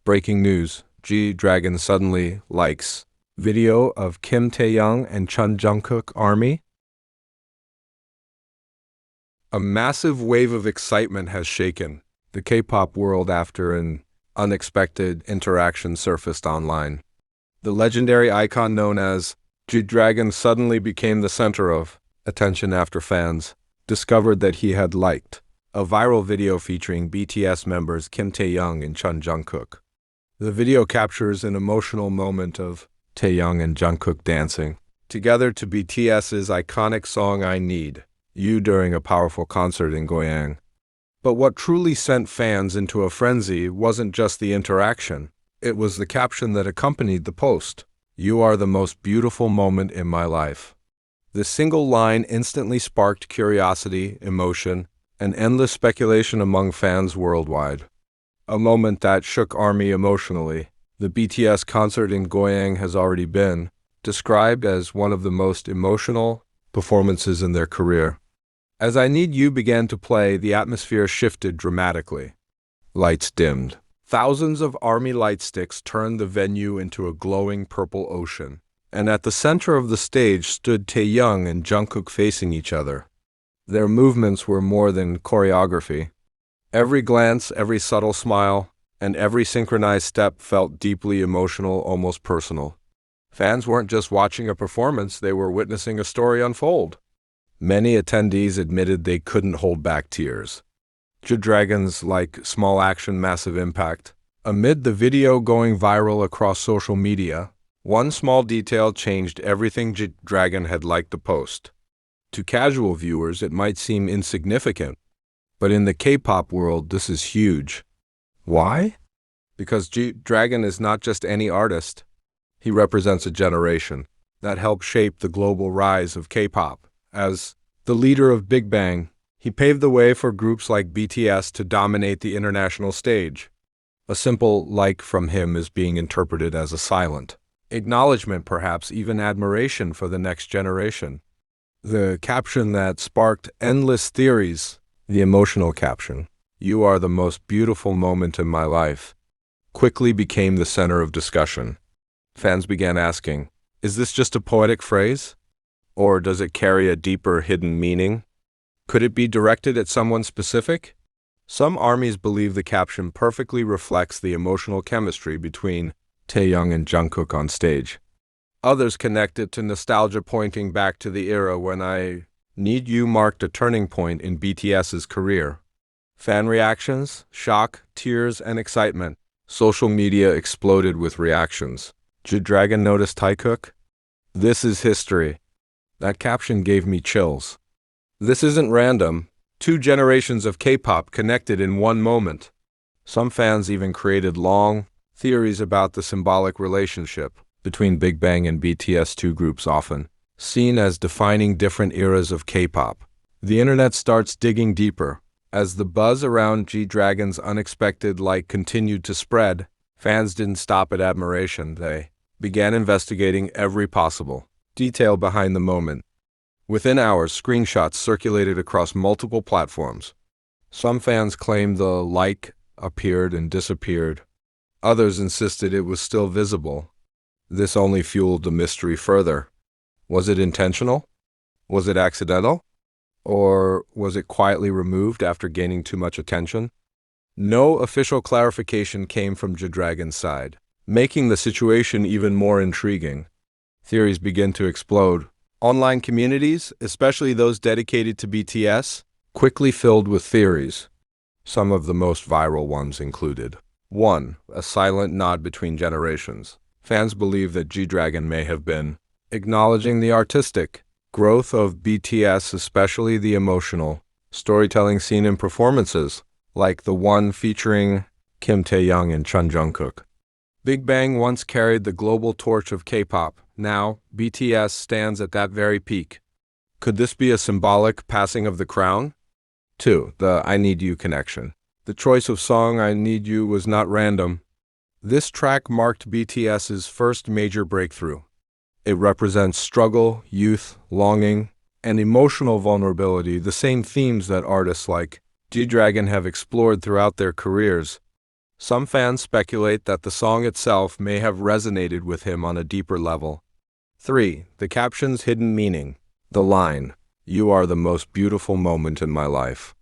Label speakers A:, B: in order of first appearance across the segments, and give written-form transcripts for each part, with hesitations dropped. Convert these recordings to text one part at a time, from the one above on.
A: Breaking news. G-Dragon suddenly likes video of Kim Tae-young and Chun Jungkook army. A massive wave of excitement has shaken the K-pop world after an unexpected interaction surfaced online. The legendary icon known as G-Dragon suddenly became the center of attention after fans discovered that he had liked a viral video featuring BTS members Kim Tae-young and Chun Jungkook. The video captures an emotional moment of Tae-young and Jungkook dancing together to BTS's iconic song I Need You during a powerful concert in Goyang. But what truly sent fans into a frenzy wasn't just the interaction. It was the caption that accompanied the post. "You are the most beautiful moment in my life." The single line instantly sparked curiosity, emotion, and endless speculation among fans worldwide. A moment that shook ARMY emotionally. The BTS concert in Goyang has already been described as one of the most emotional performances in their career. As I Need You began to play, the atmosphere shifted dramatically. Lights dimmed. Thousands of ARMY light sticks turned the venue into a glowing purple ocean. And at the center of the stage stood Tae-young and Jungkook facing each other. Their movements were more than choreography. Every glance, every subtle smile, and every synchronized step felt deeply emotional, almost personal. Fans weren't just watching a performance, they were witnessing a story unfold. Many attendees admitted they couldn't hold back tears. G-Dragon's like small action, massive impact. Amid the video going viral across social media, one small detail changed everything. G-Dragon had liked the post. To casual viewers, it might seem insignificant, but in the K-pop world, this is huge. Why? Because G-Dragon is not just any artist. He represents a generation that helped shape the global rise of K-pop. As the leader of Big Bang, he paved the way for groups like BTS to dominate the international stage. A simple like from him is being interpreted as a silent acknowledgement, perhaps even admiration for the next generation. The caption that sparked endless theories, the emotional caption, "You are the most beautiful moment in my life," quickly became the center of discussion. Fans began asking, is this just a poetic phrase? Or does it carry a deeper hidden meaning? Could it be directed at someone specific? Some ARMYs believe the caption perfectly reflects the emotional chemistry between Tae-young and Jungkook on stage. Others connect it to nostalgia, pointing back to the era when I Need You marked a turning point in BTS's career. Fan reactions, shock, tears, and excitement. Social media exploded with reactions. G-Dragon noticed Taekook? This is history. That caption gave me chills. This isn't random. 2 generations of K-pop connected in one moment. Some fans even created long theories about the symbolic relationship between Big Bang and BTS, 2 groups often seen as defining different eras of K-pop. The internet starts digging deeper. As the buzz around G-Dragon's unexpected like continued to spread, fans didn't stop at admiration. They began investigating every possible detail behind the moment. Within hours, screenshots circulated across multiple platforms. Some fans claimed the like appeared and disappeared. Others insisted it was still visible. This only fueled the mystery further. Was it intentional? Was it accidental? Or was it quietly removed after gaining too much attention? No official clarification came from G-Dragon's side, making the situation even more intriguing. Theories begin to explode. Online communities, especially those dedicated to BTS, quickly filled with theories. Some of the most viral ones included: 1. A silent nod between generations. Fans believe that G-Dragon may have been acknowledging the artistic growth of BTS, especially the emotional storytelling seen in performances, like the one featuring Kim Tae-young and Chun Jungkook. Big Bang once carried the global torch of K-pop. Now, BTS stands at that very peak. Could this be a symbolic passing of the crown? 2. The I Need You connection. The choice of song I Need You was not random. This track marked BTS's first major breakthrough. It represents struggle, youth, longing, and emotional vulnerability, the same themes that artists like G-Dragon have explored throughout their careers. Some fans speculate that the song itself may have resonated with him on a deeper level. 3. The caption's hidden meaning. The line, "You are the most beautiful moment in my life,"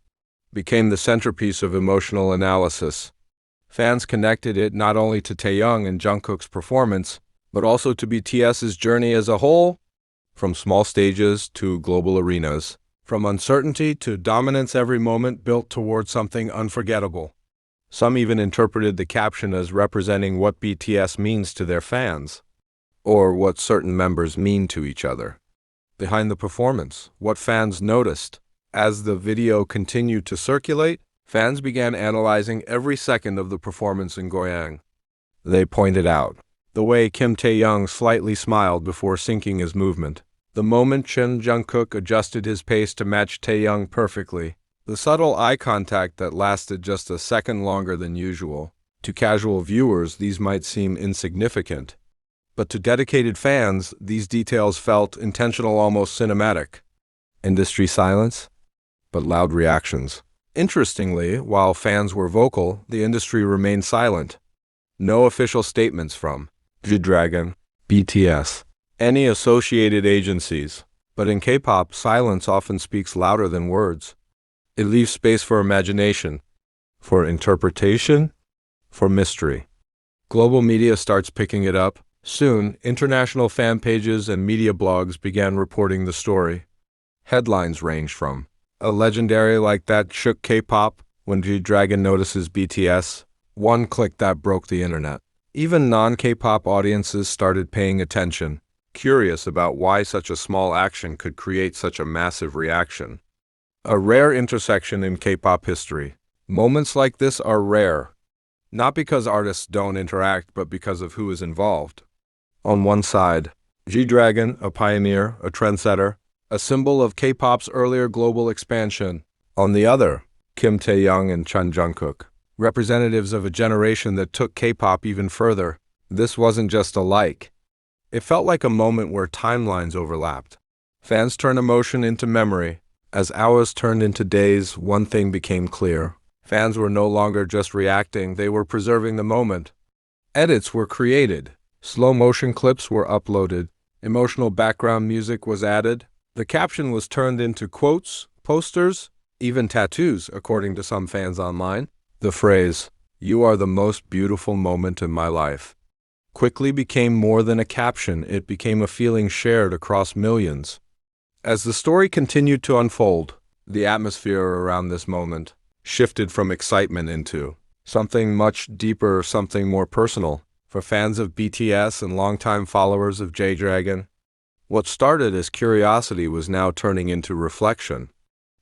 A: became the centerpiece of emotional analysis. Fans connected it not only to Taeyoung and Jungkook's performance, but also to BTS's journey as a whole, from small stages to global arenas, from uncertainty to dominance, every moment built towards something unforgettable. Some even interpreted the caption as representing what BTS means to their fans, or what certain members mean to each other. Behind the performance, what fans noticed. As the video continued to circulate, fans began analyzing every second of the performance in Goyang. They pointed out the way Kim Taeyoung slightly smiled before syncing his movement, the moment Jungkook adjusted his pace to match Taeyoung perfectly, the subtle eye contact that lasted just a second longer than usual. To casual viewers, these might seem insignificant, but to dedicated fans, these details felt intentional, almost cinematic. Industry silence, but loud reactions. Interestingly, while fans were vocal, the industry remained silent. No official statements from G-Dragon, BTS, any associated agencies. But in K-pop, silence often speaks louder than words. It leaves space for imagination, for interpretation, for mystery. Global media starts picking it up. Soon, international fan pages and media blogs began reporting the story. Headlines ranged from, "A legendary like that shook K-pop when G-Dragon notices BTS," "One click that broke the internet." Even non-K-pop audiences started paying attention, curious about why such a small action could create such a massive reaction. A rare intersection in K-pop history. Moments like this are rare, not because artists don't interact, but because of who is involved. On one side, G-Dragon, a pioneer, a trendsetter, a symbol of K-pop's earlier global expansion. On the other, Kim Taeyoung and Jungkook, representatives of a generation that took K-pop even further. This wasn't just a like. It felt like a moment where timelines overlapped. Fans turned emotion into memory. As hours turned into days, one thing became clear. Fans were no longer just reacting, they were preserving the moment. Edits were created. Slow-motion clips were uploaded. Emotional background music was added. The caption was turned into quotes, posters, even tattoos, according to some fans online. The phrase, "You are the most beautiful moment in my life," quickly became more than a caption. It became a feeling shared across millions. As the story continued to unfold, the atmosphere around this moment shifted from excitement into something much deeper, something more personal. For fans of BTS and longtime followers of G-Dragon, what started as curiosity was now turning into reflection.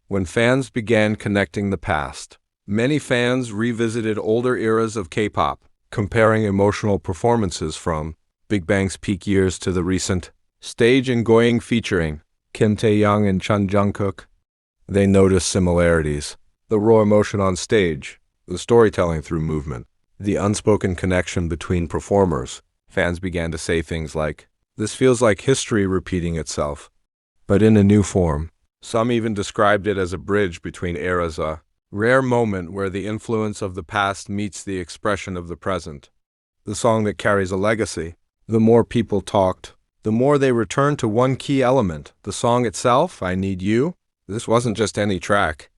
A: When fans began connecting the past, many fans revisited older eras of K-pop, comparing emotional performances from Big Bang's peak years to the recent stage in Goyang featuring Kim Taeyoung and Jungkook. They noticed similarities: the raw emotion on stage, the storytelling through movement, the unspoken connection between performers. Fans began to say things like, "This feels like history repeating itself, but in a new form." Some even described it as a bridge between eras, a rare moment where the influence of the past meets the expression of the present. The song that carries a legacy. The more people talked, the more they returned to one key element, the song itself, "I Need You." This wasn't just any track.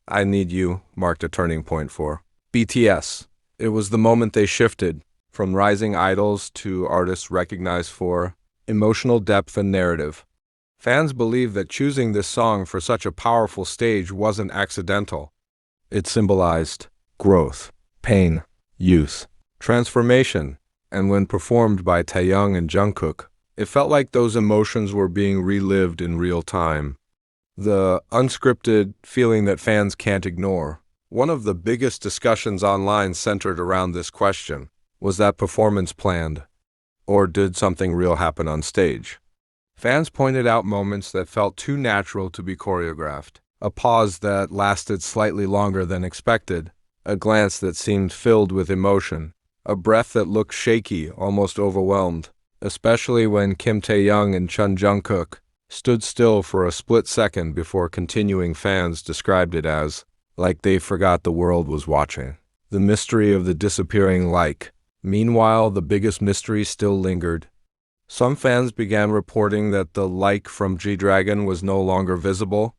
A: "I Need You" marked a turning point for BTS. It was the moment they shifted from rising idols to artists recognized for emotional depth and narrative. Fans believe that choosing this song for such a powerful stage wasn't accidental. It symbolized growth, pain, youth, transformation, and when performed by Taeyoung and Jungkook, it felt like those emotions were being relived in real time. The unscripted feeling that fans can't ignore. One of the biggest discussions online centered around this question. Was that performance planned? Or did something real happen on stage? Fans pointed out moments that felt too natural to be choreographed. A pause that lasted slightly longer than expected. A glance that seemed filled with emotion. A breath that looked shaky, almost overwhelmed. Especially when Kim Taeyoung and Jungkook stood still for a split second before continuing. Fans described it as like they forgot the world was watching. the mystery of the disappearing like. Meanwhile, the biggest mystery still lingered. Some fans began reporting that the like from G-Dragon was no longer visible,